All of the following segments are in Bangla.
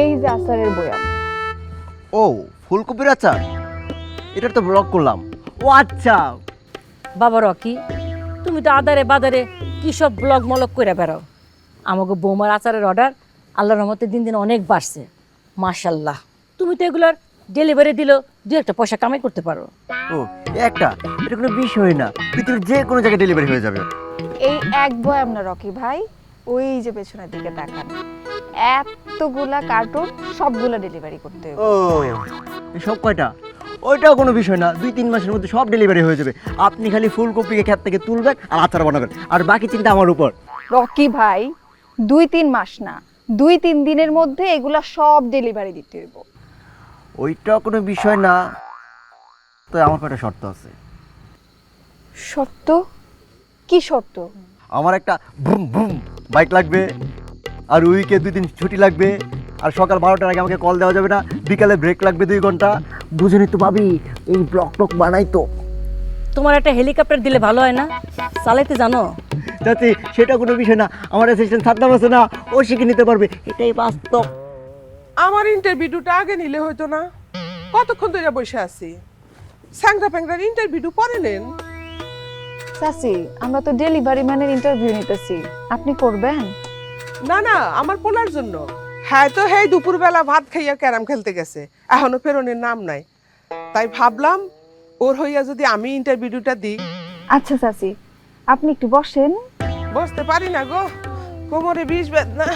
এই যে আচারের বয়াম। ও ফুলকপির আচার, এটার তো ব্লক করলাম। ও আচ্ছা। বাবা রকি, তুমি তো আদারে বাদারে কি সব ব্লগ মলক করে বেড়াও। আমাকে বৌমার আচারের অর্ডার আল্লাহর রহমতে দিন দিন অনেক বাড়ছে, মাশাল্লাহ। তুমি তো এগুলোর ডেলিভারি দিলেও দু একটা পয়সা কামাই করতে পারো। ও একটা, এটা কোনো বিষয় না, পৃথিবীর যে কোনো জায়গায় ডেলিভারি হয়ে যাবে। এই এক বয়াম না রকি ভাই, ওই যে পেছনের দিকে তাকান, এতগুলা কার্টুন সবগুলা ডেলিভারি করতে হবে। ও এই সব কয়টা? ওইটাও কোনো বিষয় না, 2-3 মাসের মধ্যে সব ডেলিভারি হয়ে যাবে। আপনি খালি ফুলকপিকে ক্ষেত থেকে তুলবেন আর আচার বানাবেন, আর বাকি চিন্তা আমার উপর। রকি ভাই 2-3 মাস না, 2-3 দিনের মধ্যে এগুলা সব ডেলিভারি দিতে হইব। ওইটাও কোনো বিষয় না, তো আমার কয়টা শর্ত আছে। শর্ত? কি শর্ত? আমার একটা বুম বুম বাইক লাগবে, আর উইকে 2 দিন ছুটি লাগবে, আর সকাল 12টার আগে আমাকে কল দেওয়া যাবে না, বিকালে ব্রেক লাগবে 2 ঘন্টা। বুঝেনি তো ভাবি, এই ব্লক টক বানাই তো। তোমার একটা হেলিকপ্টার দিলে ভালো হয় না? চালাইতে জানো? যাতে সেটা কোনো বিষয় না, আমার অ্যাসিস্ট্যান্ট সাদ্দাম আছে না, ও শিখে নিতে পারবে, এটাই বাস্তব। আমার ইন্টারভিউটা আগে নিলে হয়তো না, কতক্ষণ ধরে বসে আছি। স্যাংরা প্যাংরার ইন্টারভিউ পরে নেন। চাচি, আমরা তো ডেলিভারি ম্যানের ইন্টারভিউ নিতেছি, আপনি করবেন? না না, আমার পোলার জন্য। হ্যাঁ তো হেই দুপুরবেলা ভাত খাইয়া ক্যারাম খেলতে গেছে, এখনো ফেরনের নাম নাই। তাই ভাবলাম ওর হইয়া যদি আমি ইন্টারভিউটা দিই। আচ্ছা চাচি, আপনি একটু বসেন। বসতে পারি না গো, কোমরে বিষ বেদনা।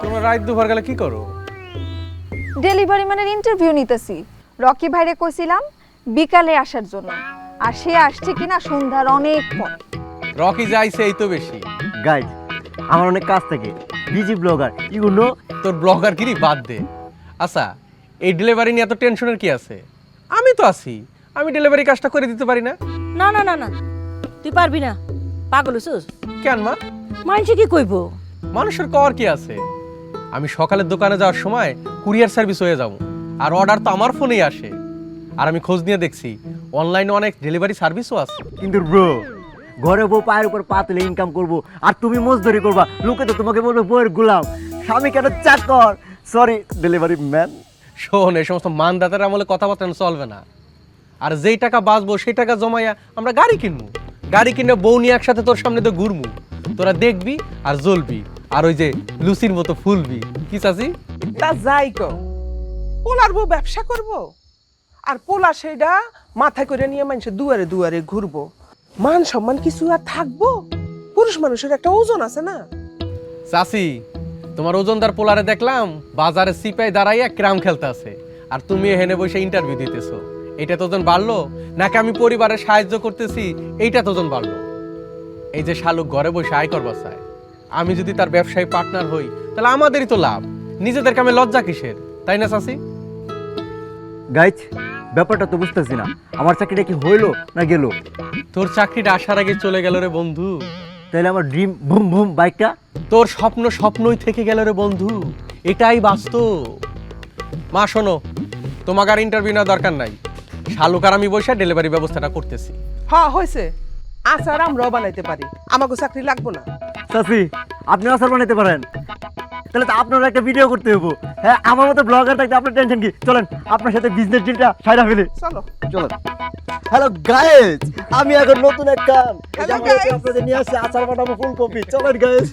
তোমরা রাত দুপুর গেলে কি করো? ডেলিভারি ম্যানের ইন্টারভিউ নিতেছি। রকি ভাইরে কইছিলাম বিকালে আসার জন্য, আর সে আসছে কিনা সন্ধ্যার অনেক পর। রকি যাইছে এই তো বেশি। গাইজ, আমার অনেক কাজ থাকে, বিজি ব্লগার, ইউ নো। তোর ব্লগার গিরি বাদ দে। আচ্ছা, এই ডেলিভারি নিয়ে এত টেনশনের কি আছে? আমি তো আছি, আমি ডেলিভারি কাজটা করে দিতে পারি না? না না না না, তুই পারবি না। পাগল হইছিস? কেন মা? মানুষে কি কইব? মানুষের কর কি আছে? আমি সকালের দোকানে যাওয়ার সময় কুরিয়ার সার্ভিস হয়ে যাব, আর অর্ডার তো আমার ফোনেই আসে। আর আমি খোঁজ নিয়ে দেখছি অনলাইনে অনেক ডেলিভারি সার্ভিসও আছে। কিন্তু ব্রো, ঘরে বউ পায়ের উপর পা তুলে ইনকাম করবো, আর তুমি মজদুরি করবা, লোকে তো তোমাকে বলবে বউয়ের গোলাম, স্বামী কেন চাকর, সরি ডেলিভারি ম্যান। শোন, এই সমস্ত মানদাতার আমলে কথাবার্তা চলবে না। আর যেই টাকা বাঁচবো সেই টাকা জমাইয়া আমরা গাড়ি কিনবো, গাড়ি কিনে বউ নিয়ে একসাথে তোর সামনে তো ঘুরমু, তোরা দেখবি আর জ্বলবি, আর ওই যে লুচির মতো ফুলবি। কি চাচি? তা যাই কো, পোলার বউ ব্যবসা করব, আর পোলা সেটা মাথায় করে নিয়ে মানুষের দুয়ারে দুয়ারে ঘুরবো। মান সম্মান কিছু আর থাকবো? পুরুষ মানুষের একটা ওজন আছে না। চাচি, তোমার ওজনদার পোলারে দেখলাম বাজারে সিপাই দাঁড়াইয়া ক্রাম খেলতে আছে, আর তুমি এখানে বসে ইন্টারভিউ দিতেছো। এটা তোজন বাড়লো নাকি আমি পরিবারের সাহায্য করতেছি এইটা তোজন বাড়লো? এই যে শালুক ঘরে বসে আয় করবা চায়, আমি যদি তার ব্যবসায়ী পার্টনার হই তাহলে আমাদেরই তো লাভ, নিজেদের কামে লজ্জা কিসের, তাই না চাচি? গাইজ, ব্যাপারটা তো বুঝতেছি না, আমার চাকরিটা কি হইলো না গেল? তোর চাকরিটা আসার আগে চলে গেল রে বন্ধু। তাহলে আমার ড্রিম বুম বুম বাইকটা? তোর স্বপ্ন স্বপ্নই থেকে গেল রে বন্ধু, এটাই বাস্তব। মা শোনো, তোমাকে আর ইন্টারভিউ নেওয়ার দরকার নাই, শালুক আর আমি বসে ডেলিভারি ব্যবস্থাটা করতেছি। হ্যাঁ হয়েছে, আচার আমরাও বানাইতে পারি, আমাকে চাকরি লাগবো না। চাচি, আপনি আচার বানাইতে পারেন, তাহলে তো আপনার একটা ভিডিও করতে হবো। হ্যাঁ, আমার মতো ব্লগার থাকতে আপনার টেনশন কি? চলেন আপনার সাথে বিজনেস ডিলটা সাইরা ফেলে। চলো চলেন। হ্যালো গাইজ, আমি এখন নতুন এক কাম Hello, guys. আপনাদের নিয়ে আসছি, আচার বানাবো ফুলকপি। চলেন গাইজ।